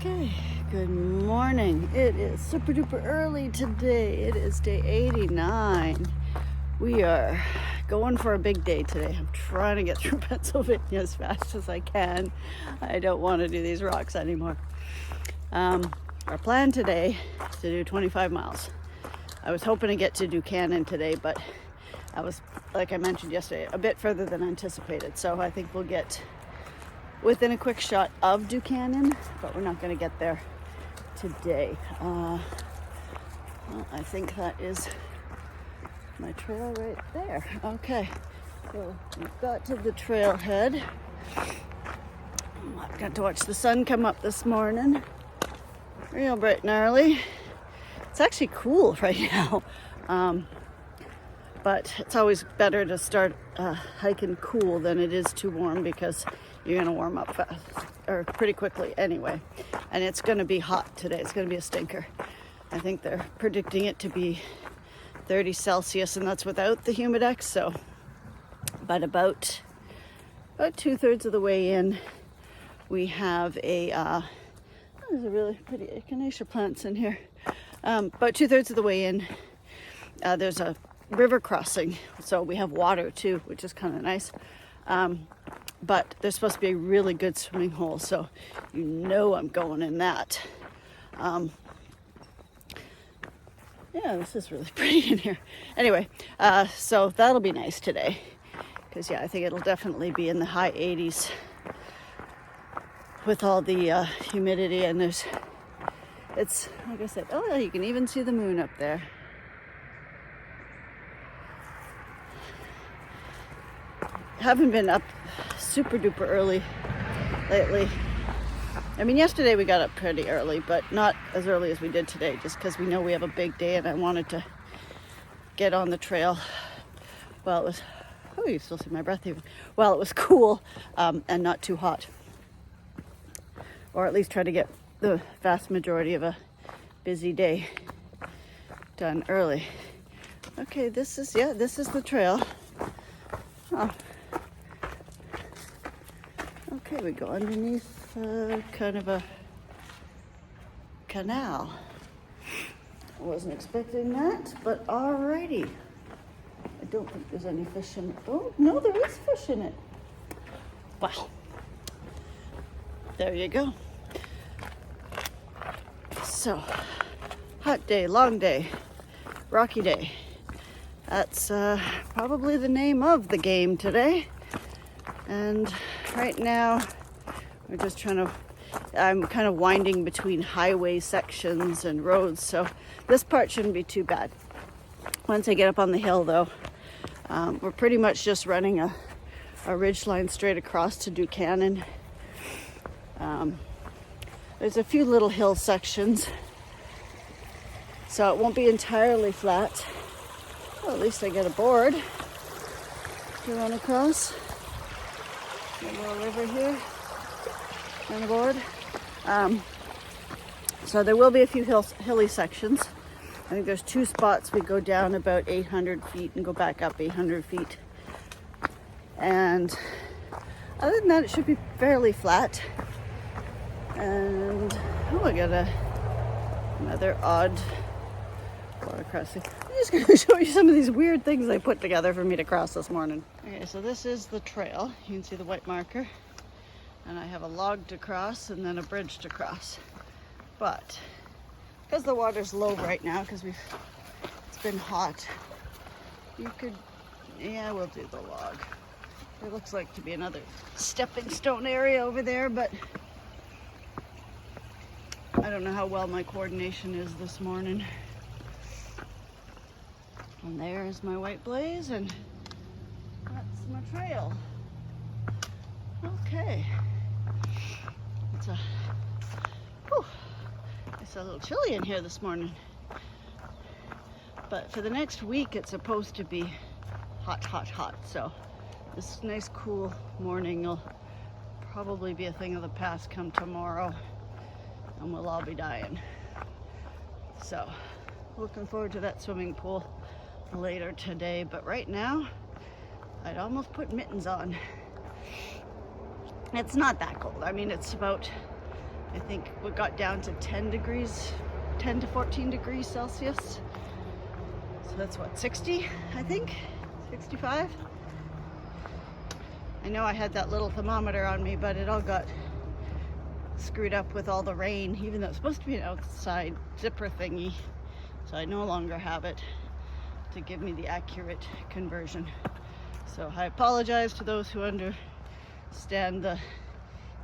Okay, good morning. It is super duper early today. It is day 89. We are going for a big day today. I'm trying to get through Pennsylvania as fast as I can. I don't want to do these rocks anymore. Our plan today is to do 25 miles. I was hoping to get to Duncannon today, but I was, like I mentioned yesterday, a bit further than anticipated. So I think we'll get within a quick shot of Duncannon, but we're not going to get there today. Well, I think that is my trail right there. Okay, so we've got to the trailhead. I've got to watch the sun come up this morning. Real bright and early. It's actually cool right now. But it's always better to start hiking cool than it is too warm, because you're going to warm up fast or pretty quickly anyway. And it's going to be hot today. It's going to be a stinker. I think they're predicting it to be 30 Celsius, and that's without the humidex. So, but about 2/3 of the way in, we have there's a really pretty echinacea plants in here. About 2/3 of the way in, there's a river crossing, so we have water too, which is kind of nice. But there's supposed to be a really good swimming hole, so you know I'm going in that. Yeah, this is really pretty in here. Anyway, so that'll be nice today, because I think it'll definitely be in the high 80s with all the humidity, and it's like I said, oh yeah, you can even see the moon up there. Haven't been up super duper early lately. I mean, yesterday we got up pretty early, but not as early as we did today, just because we know we have a big day and I wanted to get on the trail while it was, oh, you still see my breath even, while it was cool and not too hot. Or at least try to get the vast majority of a busy day done early. Okay, this is the trail. Oh. Okay, we go underneath kind of a canal. I wasn't expecting that, but alrighty. I don't think there's any fish in it. Oh, no, there is fish in it. Wow. There you go. So, hot day, long day, rocky day. That's probably the name of the game today. And right now, I'm kind of winding between highway sections and roads, so this part shouldn't be too bad. Once I get up on the hill though, we're pretty much just running a ridge line straight across to Duncannon. There's a few little hill sections, so it won't be entirely flat. Well, at least I get a board to run across. A little river here on the board. So there will be a few hilly sections. I think there's 2 spots we go down about 800 feet and go back up 800 feet. And other than that, it should be fairly flat. And I got another odd water crossing. I'm just going to show you some of these weird things I put together for me to cross this morning. Okay, so this is the trail. You can see the white marker. And I have a log to cross and then a bridge to cross. But because the water's low right now, because it's been hot, we'll do the log. There looks like to be another stepping stone area over there, but I don't know how well my coordination is this morning. And there's my white blaze, and that's my trail. Okay. It's a little chilly in here this morning. But for the next week, it's supposed to be hot, hot, hot. So this nice cool morning will probably be a thing of the past come tomorrow, and we'll all be dying. So looking forward to that swimming pool later today, but right now I'd almost put mittens on. It's not that cold. I mean, it's about I think we got down to 10 to 14 degrees Celsius. So that's what, 60, I think? 65? I know I had that little thermometer on me, but it all got screwed up with all the rain, even though it's supposed to be an outside zipper thingy. So I no longer have it to give me the accurate conversion. So I apologize to those who understand the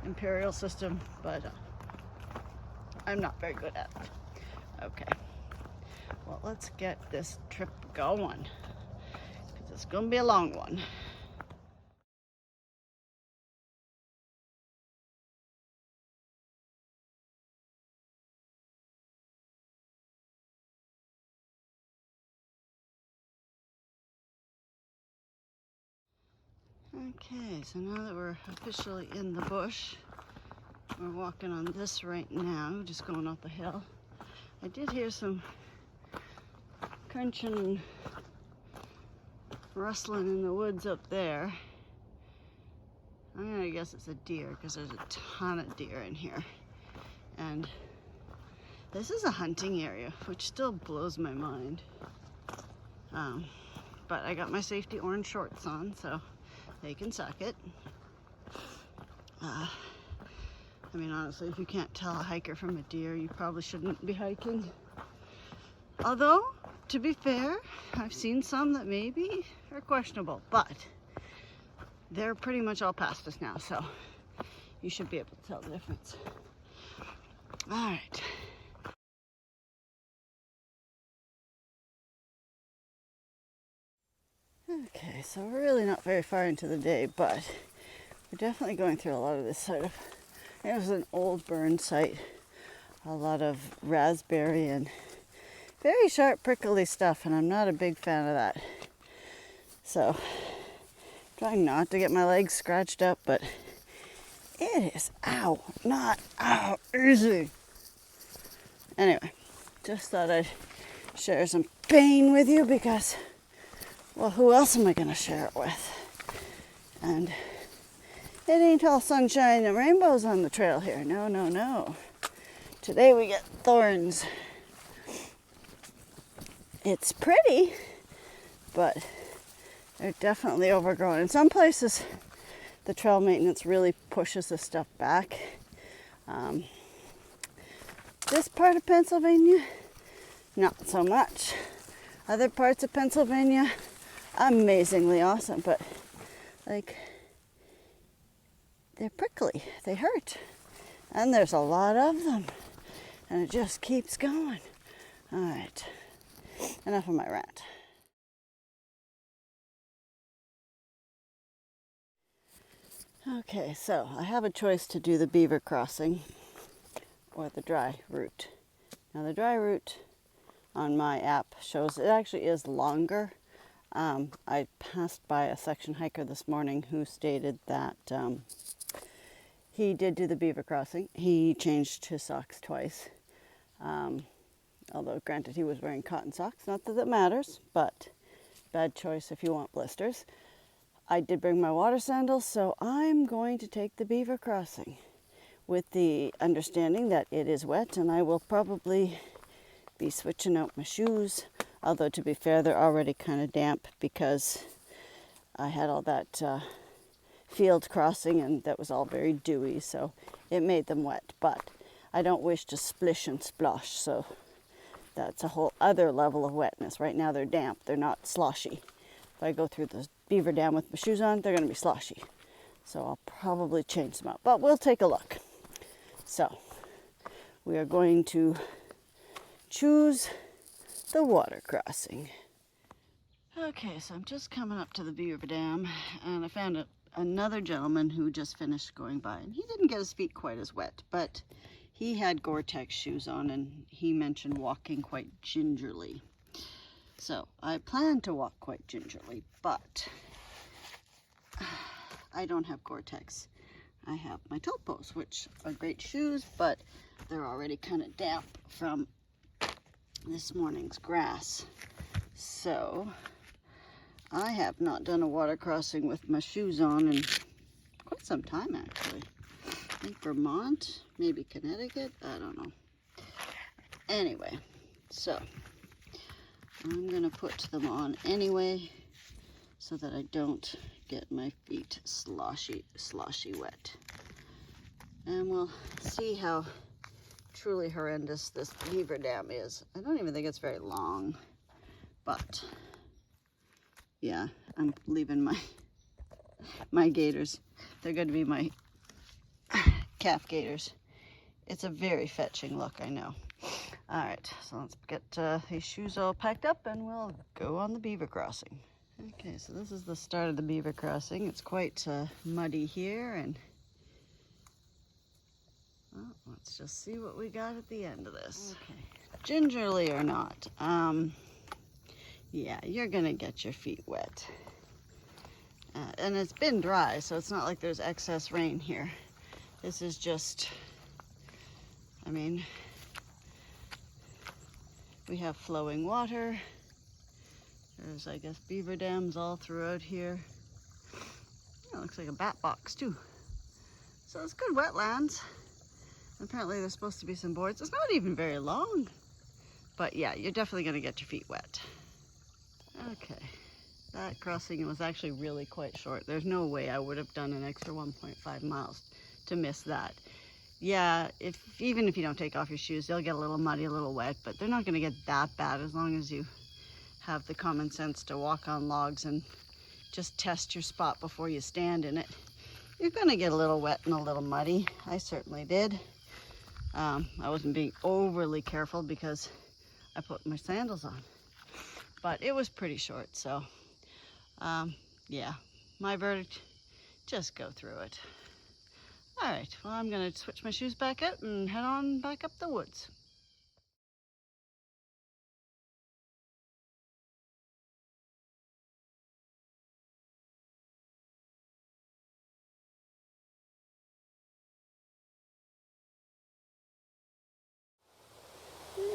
imperial system, but I'm not very good at it. Okay, well, let's get this trip going, because it's gonna be a long one. Okay, so now that we're officially in the bush, we're walking on this right now, just going up a hill. I did hear some crunching and rustling in the woods up there. I'm gonna guess it's a deer, because there's a ton of deer in here. And this is a hunting area, which still blows my mind. But I got my safety orange shorts on, so they can suck it. I mean, honestly, if you can't tell a hiker from a deer, you probably shouldn't be hiking. Although, to be fair, I've seen some that maybe are questionable, but they're pretty much all past us now, so you should be able to tell the difference. All right. Okay, so we're really not very far into the day, but we're definitely going through a lot of this sort of, it was an old burn site, a lot of raspberry and very sharp prickly stuff, and I'm not a big fan of that. So, trying not to get my legs scratched up, but it is not easy. Anyway, just thought I'd share some pain with you, because, well, who else am I going to share it with? And it ain't all sunshine and rainbows on the trail here. No, no, no. Today we get thorns. It's pretty, but they're definitely overgrown. In some places, the trail maintenance really pushes this stuff back. This part of Pennsylvania, not so much. Other parts of Pennsylvania, amazingly awesome, but like, they're prickly, they hurt, and there's a lot of them, and it just keeps going. All right, enough of my rant. Okay, so I have a choice to do the beaver crossing or the dry route. Now the dry route on my app shows it actually is longer. I passed by a section hiker this morning who stated that he did do the beaver crossing. He changed his socks twice. Although granted he was wearing cotton socks, not that that matters, but bad choice if you want blisters. I did bring my water sandals, so I'm going to take the beaver crossing with the understanding that it is wet, and I will probably be switching out my shoes. Although, to be fair, they're already kind of damp because I had all that field crossing, and that was all very dewy, so it made them wet. But I don't wish to splish and splosh, so that's a whole other level of wetness. Right now they're damp, they're not sloshy. If I go through the beaver dam with my shoes on, they're going to be sloshy. So I'll probably change them out, but we'll take a look. So we are going to choose the water crossing. Okay, so I'm just coming up to the beaver dam, and I found another gentleman who just finished going by, and he didn't get his feet quite as wet, but he had Gore-Tex shoes on, and he mentioned walking quite gingerly. So I plan to walk quite gingerly, but I don't have Gore-Tex. I have my Topos, which are great shoes, but they're already kind of damp from this morning's grass. So I have not done a water crossing with my shoes on in quite some time, actually. I think Vermont, maybe Connecticut, I don't know. Anyway, so I'm gonna put them on anyway so that I don't get my feet sloshy wet. And we'll see how truly horrendous this beaver dam is. I don't even think it's very long, but yeah, I'm leaving my gaiters. They're going to be my calf gaiters. It's a very fetching look, I know. All right, so let's get these shoes all packed up and we'll go on the beaver crossing. Okay, so this is the start of the beaver crossing. It's quite muddy here, and well, let's just see what we got at the end of this. Okay, gingerly or not, yeah, you're gonna get your feet wet. And it's been dry, so it's not like there's excess rain here. This is just, I mean, we have flowing water. There's, I guess, beaver dams all throughout here. Oh, it looks like a bat box too. So it's good wetlands. Apparently there's supposed to be some boards. It's not even very long, but yeah, you're definitely gonna get your feet wet. Okay, that crossing was actually really quite short. There's no way I would have done an extra 1.5 miles to miss that. Yeah, even if you don't take off your shoes, they'll get a little muddy, a little wet, but they're not gonna get that bad as long as you have the common sense to walk on logs and just test your spot before you stand in it. You're gonna get a little wet and a little muddy. I certainly did. I wasn't being overly careful because I put my sandals on, but it was pretty short. So yeah, my verdict, just go through it. All right, well, I'm gonna switch my shoes back out and head on back up the woods.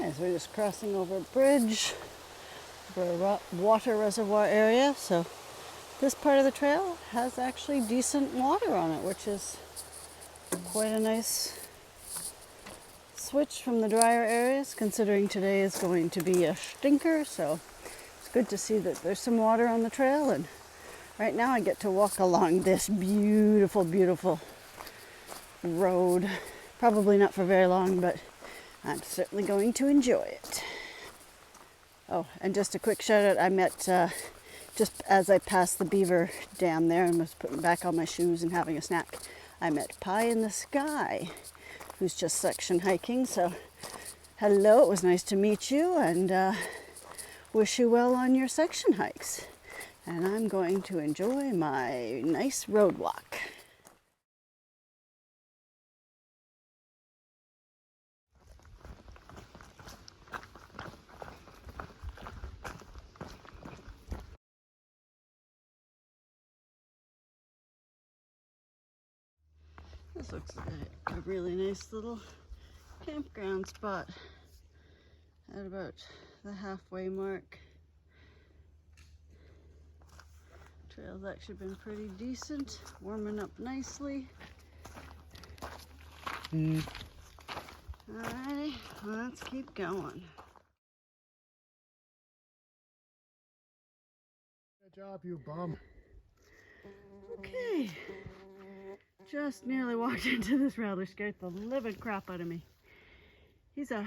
Yeah, so we're just crossing over a bridge over a water reservoir area. So this part of the trail has actually decent water on it, which is quite a nice switch from the drier areas, considering today is going to be a stinker. So it's good to see that there's some water on the trail, and right now I get to walk along this beautiful, beautiful road. Probably not for very long, but I'm certainly going to enjoy it. Oh, and just a quick shout out, I met, just as I passed the beaver dam there and was putting back on my shoes and having a snack, I met Pie in the Sky, who's just section hiking. So hello, it was nice to meet you, and wish you well on your section hikes. And I'm going to enjoy my nice road walk. This looks like a really nice little campground spot at about the halfway mark. Trail's actually been pretty decent, warming up nicely. Alrighty, let's keep going. Good job, you bum. Okay, just nearly walked into this rattler, scared the living crap out of me. He's a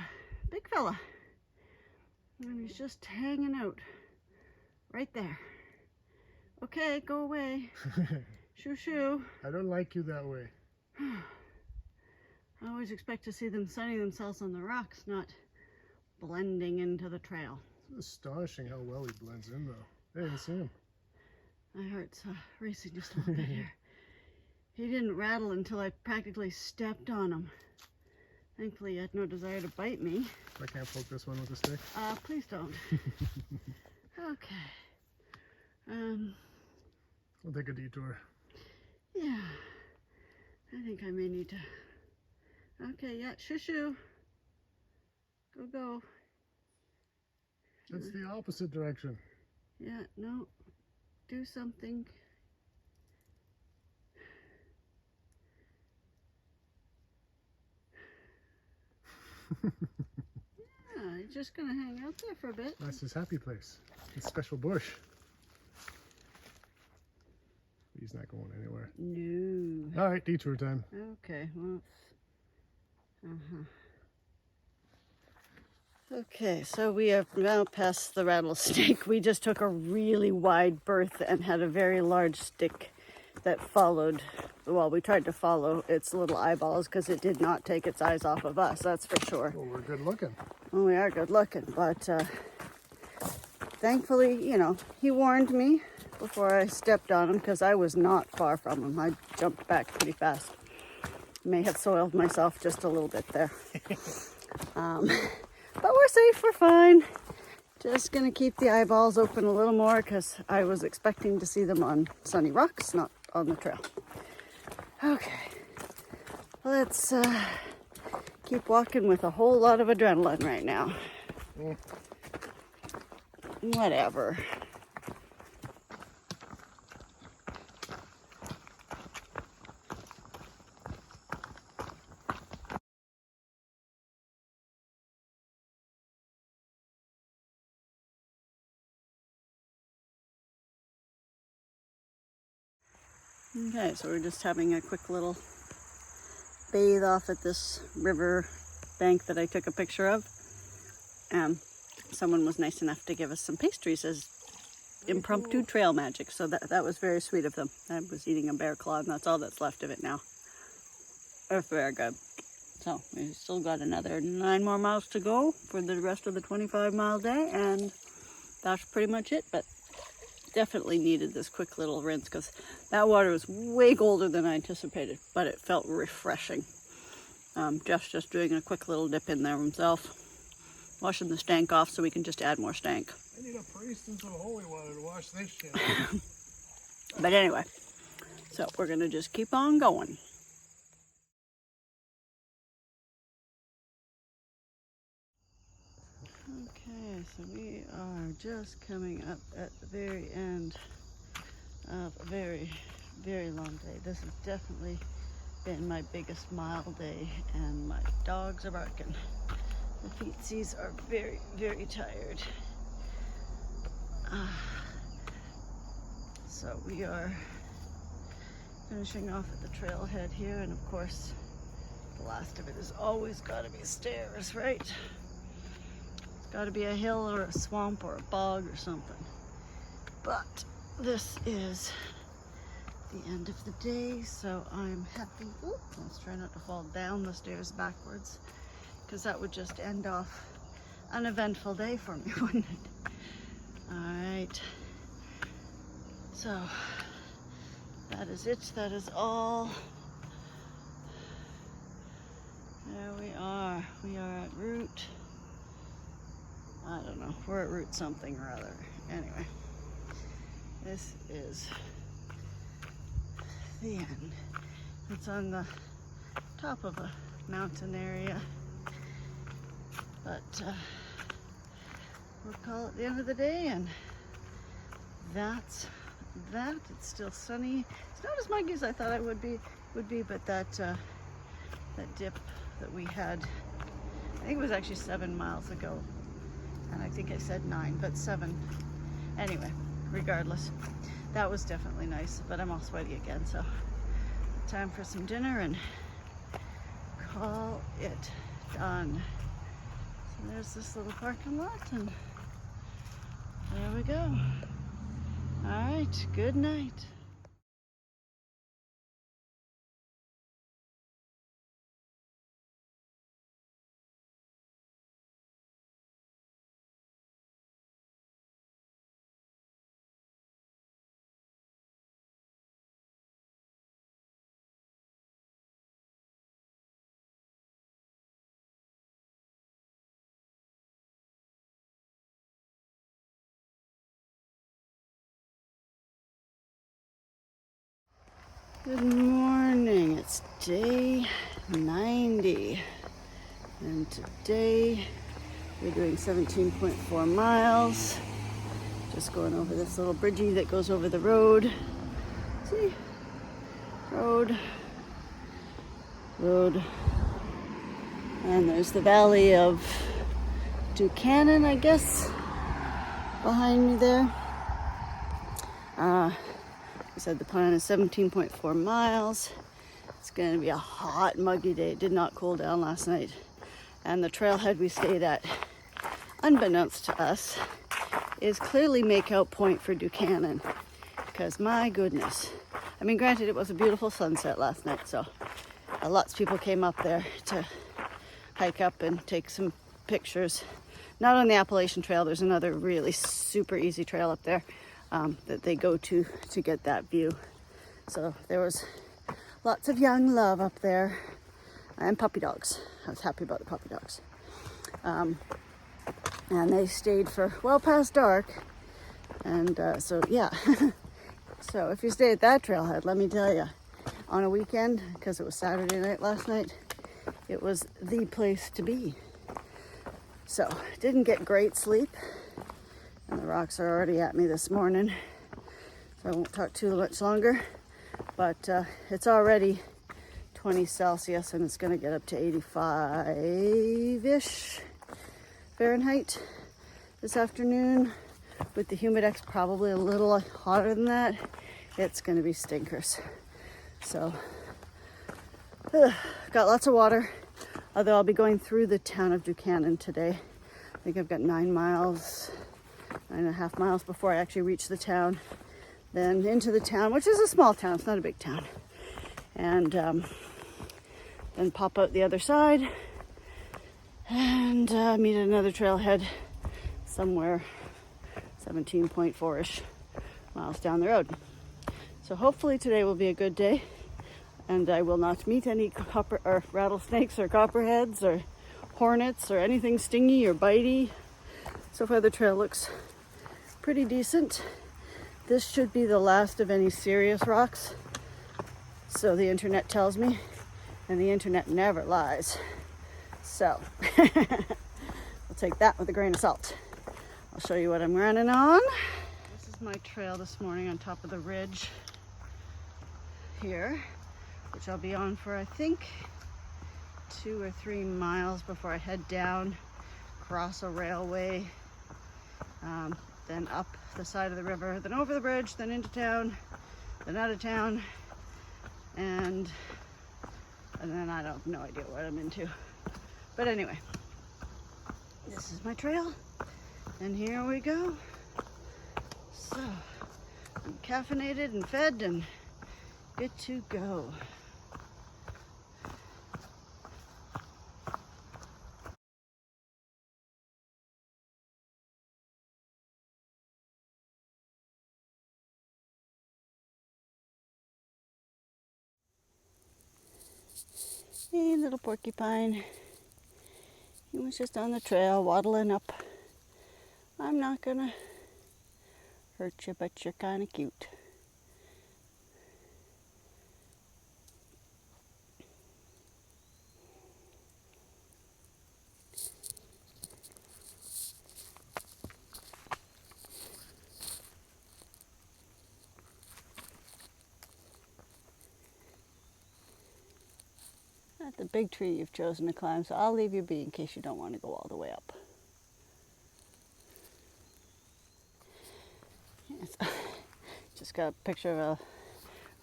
big fella, and he's just hanging out right there. Okay, go away. Shoo shoo. I don't like you that way. I always expect to see them sunning themselves on the rocks, not blending into the trail. It's astonishing how well he blends in, though. I didn't see him. My heart's racing just a little bit here. He didn't rattle until I practically stepped on him. Thankfully, he had no desire to bite me. I can't poke this one with a stick. Please don't. Okay. We'll take a detour. Yeah. I think I may need to. Okay, yeah, shoo shoo. Go, go. That's the opposite direction. Yeah, no. Do something. Yeah, he's just gonna hang out there for a bit. That's his happy place. His special bush. He's not going anywhere. No. All right, detour time. Okay, well. Okay, so we are now past the rattlesnake. We just took a really wide berth and had a very large stick that followed. Well, we tried to follow its little eyeballs because it did not take its eyes off of us, that's for sure. Well, we're good looking. Well, we are good looking, but thankfully, you know, he warned me before I stepped on him because I was not far from him. I jumped back pretty fast. May have soiled myself just a little bit there. But we're safe, we're fine. Just gonna keep the eyeballs open a little more because I was expecting to see them on sunny rocks, not on the trail. Okay, let's keep walking with a whole lot of adrenaline right now. Whatever. Okay, so we're just having a quick little bathe off at this river bank that I took a picture of. Someone was nice enough to give us some pastries as impromptu trail magic, so that was very sweet of them. I was eating a bear claw, and that's all that's left of it now. It's very good. So we still got another 9 more miles to go for the rest of the 25-mile day, and that's pretty much it. But definitely needed this quick little rinse because that water was way colder than I anticipated, but it felt refreshing. Jeff's just doing a quick little dip in there himself, washing the stank off so we can just add more stank. I need a priest and some holy water to wash this shit. But anyway, so we're gonna just keep on going. Okay, so we are just coming up at the very end of a very, very long day. This has definitely been my biggest mile day, and my dogs are barking. The feetsies are very, very tired. So we are finishing off at the trailhead here, and of course, the last of it has always got to be stairs, right? It's got to be a hill or a swamp or a bog or something. But this is the end of the day, so I'm happy. Ooh, let's try not to fall down the stairs backwards, because that would just end off an eventful day for me, wouldn't it? All right. So that is it. That is all. There we are. We are at route. I don't know. We're at route something or other. Anyway, this is the end. It's on the top of a mountain area, but we'll call it the end of the day, and that's that. It's still sunny. It's not as muggy as I thought it would be, but that dip that we had, I think it was actually 7 miles ago, and I think I said 9, but 7. Anyway, regardless, that was definitely nice, but I'm all sweaty again, so time for some dinner and call it done. So there's this little parking lot, and there we go. All right, good night. Good morning, it's day 90, and today we're doing 17.4 miles, just going over this little bridgey that goes over the road. See? Road, And there's the valley of Duncannon, I guess, behind me there. I said the plan is 17.4 miles. It's going to be a hot, muggy day. It did not cool down last night. And the trailhead we stayed at, unbeknownst to us, is clearly make-out point for Duncannon. Because my goodness. I mean, granted, it was a beautiful sunset last night, so lots of people came up there to hike up and take some pictures. Not on the Appalachian Trail. There's another really super easy trail up there that they go to get that view. So there was lots of young love up there and puppy dogs. I was happy about the puppy dogs. And they stayed for well past dark. And so yeah. So if you stay at that trailhead, let me tell you, on a weekend, because it was Saturday night last night, it was the place to be. So didn't get great sleep. And the rocks are already at me this morning. So I won't talk too much longer. But it's already 20 Celsius and it's going to get up to 85-ish Fahrenheit this afternoon. With the humidex probably a little hotter than that. It's going to be stinkers. So, got lots of water. Although I'll be going through the town of Duncannon today. I think I've got 9.5 miles before I actually reach the town. Then into the town, which is a small town, it's not a big town. And then pop out the other side and meet at another trailhead somewhere 17.4-ish miles down the road. So hopefully today will be a good day and I will not meet any rattlesnakes or copperheads or hornets or anything stingy or bitey. So far the trail looks pretty decent. This should be the last of any serious rocks, so the internet tells me, and the internet never lies. So we'll take that with a grain of salt. I'll show you what I'm running on. This is my trail this morning on top of the ridge here, which I'll be on for I think 2 or 3 miles before I head down, cross a railway, then up the side of the river, then over the bridge, then into town, then out of town, and then I don't have no idea what I'm into. But anyway, this is my trail, and here we go. So, I'm caffeinated and fed and good to go. Hey, little porcupine. He was just on the trail, waddling up. I'm not gonna hurt you, but you're kind of cute. That's the big tree you've chosen to climb, so I'll leave you be in case you don't want to go all the way up. Yes. Just got a picture of a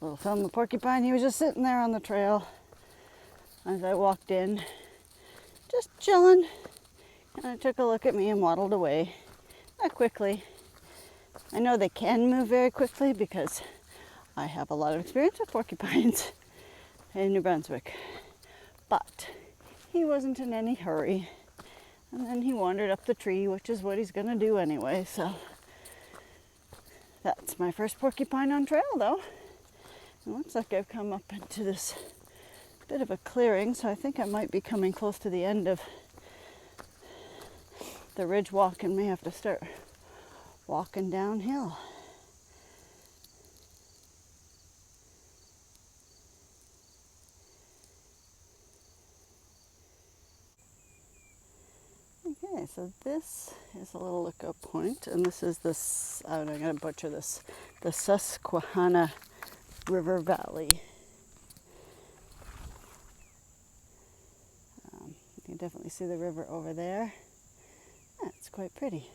little film of the porcupine. He was just sitting there on the trail as I walked in, just chilling. And I took a look at me and waddled away. Not quickly. I know they can move very quickly because I have a lot of experience with porcupines in New Brunswick. But he wasn't in any hurry. And then he wandered up the tree, which is what he's going to do anyway. So that's my first porcupine on trail, though. It looks like I've come up into this bit of a clearing, so I think I might be coming close to the end of the ridge walk and may have to start walking downhill. Okay, so this is a little lookout point, and this is this, I'm going to butcher this, the Susquehanna River Valley. can definitely see the river over there. Yeah, it's quite pretty.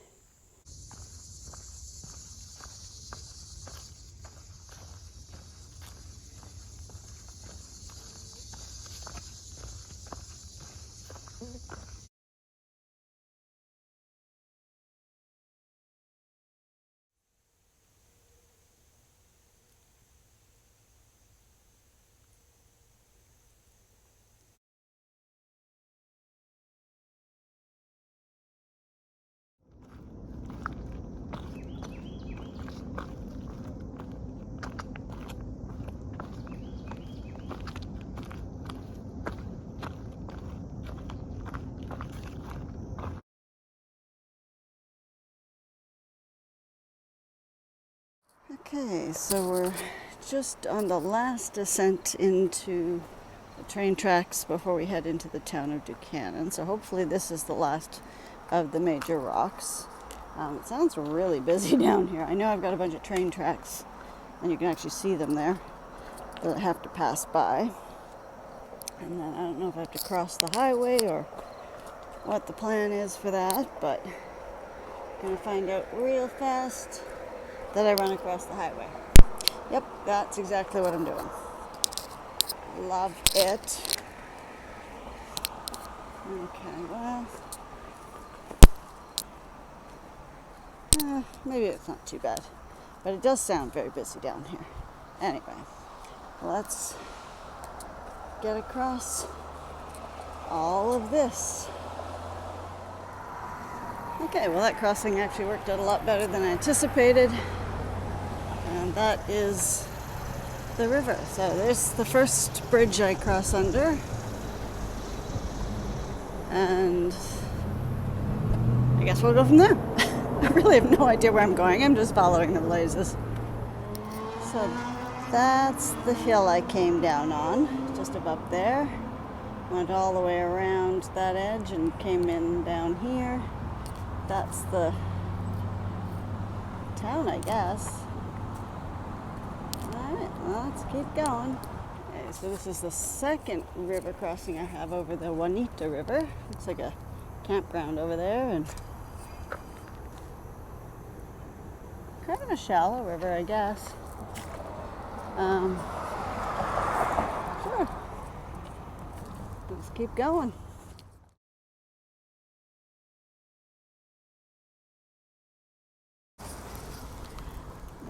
Okay, so we're just on the last descent into the train tracks before we head into the town of Duncannon. So hopefully this is the last of the major rocks. It sounds really busy down here. I know I've got a bunch of train tracks, and you can actually see them there, that I have to pass by. And then I don't know if I have to cross the highway or what the plan is for that, but I'm going to find out real fast that I run across the highway. Yep, that's exactly what I'm doing. Love it. Okay, well, maybe it's not too bad, but it does sound very busy down here. Anyway, let's get across all of this. Okay, well, that crossing actually worked out a lot better than I anticipated, and that is the river. So there's the first bridge I cross under, and I guess we'll go from there. I really have no idea where I'm going. I'm just following the blazes. So that's the hill I came down on, just above there. Went all the way around that edge and came in down here. That's the town, I guess. Alright, well, let's keep going. Okay, so this is the second river crossing I have over the Juanita River. Looks like a campground over there, and kind of a shallow river, I guess. Sure. Let's keep going.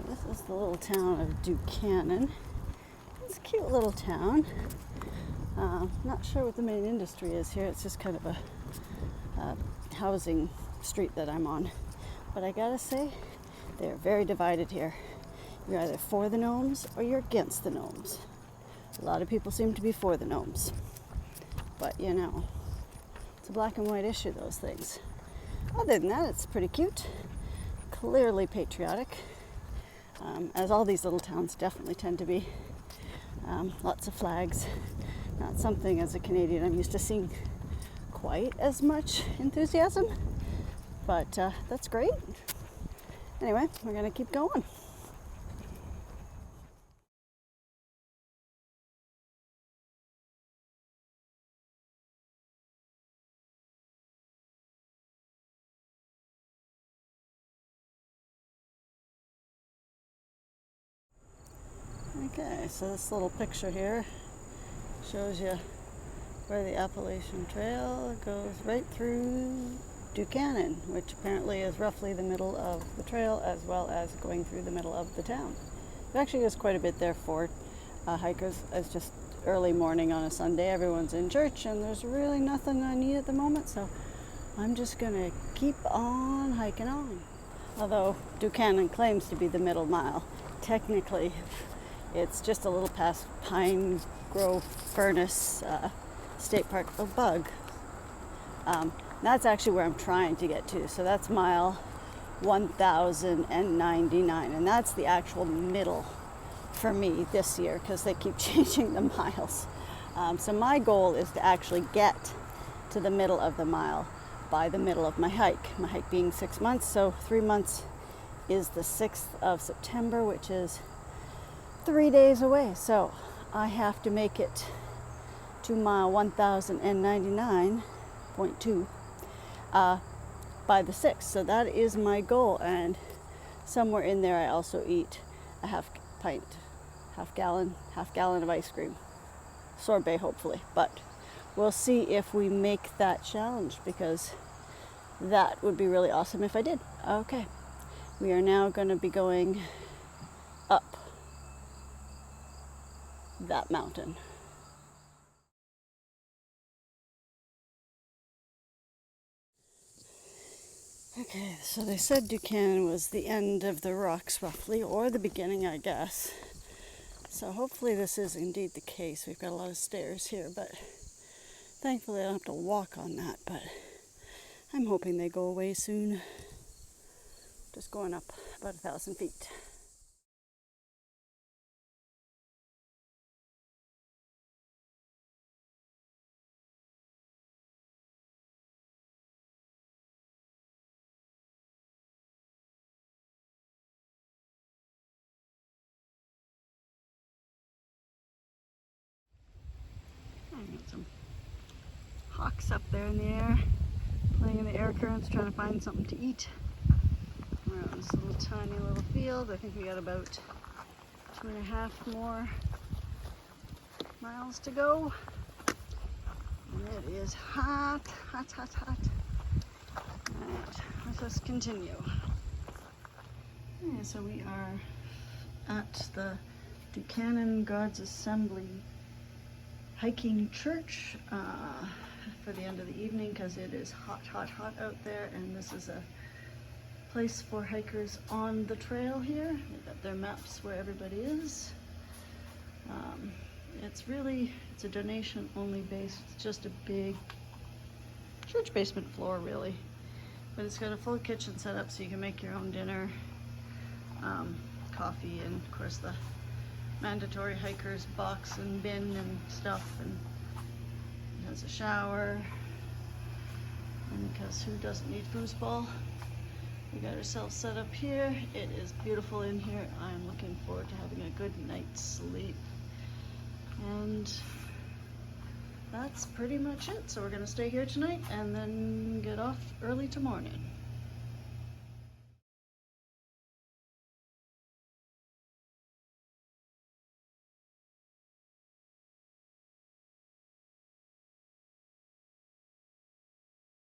This is the little town of Duncannon. It's a cute little town. Not sure what the main industry is here. It's just kind of a housing street that I'm on. But I gotta say, they're very divided here. You're either for the gnomes or you're against the gnomes. A lot of people seem to be for the gnomes. But, you know, it's a black and white issue, those things. Other than that, it's pretty cute. Clearly patriotic. As all these little towns definitely tend to be. Lots of flags. Not something as a Canadian I'm used to seeing quite as much enthusiasm. But that's great. Anyway, we're going to keep going. Okay, so this little picture here shows you where the Appalachian Trail goes right through Duncannon, which apparently is roughly the middle of the trail as well as going through the middle of the town. There actually is quite a bit there for hikers. It's just early morning on a Sunday, everyone's in church, and there's really nothing I need at the moment, so I'm just going to keep on hiking on. Although Duncannon claims to be the middle mile, technically it's just a little past Pine Grove Furnace State Park. Oh, bug. That's actually where I'm trying to get to. So that's mile 1099, and that's the actual middle for me this year because they keep changing the miles. So my goal is to actually get to the middle of the mile by the middle of my hike. My hike being 6 months, so 3 months is the 6th of September, which is 3 days away. So I have to make it to mile 1099 0.2 by the 6th. So that is my goal. And somewhere in there I also eat a half gallon of ice cream. Sorbet, hopefully. But we'll see if we make that challenge, because that would be really awesome if I did. Okay. We are now going to be going up that mountain. Okay, so they said Duncannon was the end of the rocks roughly, or the beginning, I guess. So hopefully this is indeed the case. We've got a lot of stairs here, but thankfully I don't have to walk on that, but I'm hoping they go away soon. Just going up about 1,000 feet. I got some hawks up there in the air, playing in the air currents, trying to find something to eat. We're on this little tiny little field. I think we got about 2.5 more miles to go. And it is hot, hot, hot, hot. Alright, let us continue. Okay, so we are at the Duncannon God's Assembly hiking church for the end of the evening, because it is hot, hot, hot out there, and this is a place for hikers on the trail here. They've got their maps where everybody is. It's a donation only base. It's just a big church basement floor, really, but it's got a full kitchen set up so you can make your own dinner, coffee, and of course the mandatory hiker's box and bin and stuff, and it has a shower, and because who doesn't need foosball? We got ourselves set up here. It is beautiful in here. I'm looking forward to having a good night's sleep, and that's pretty much it. So we're gonna stay here tonight and then get off early tomorrow morning.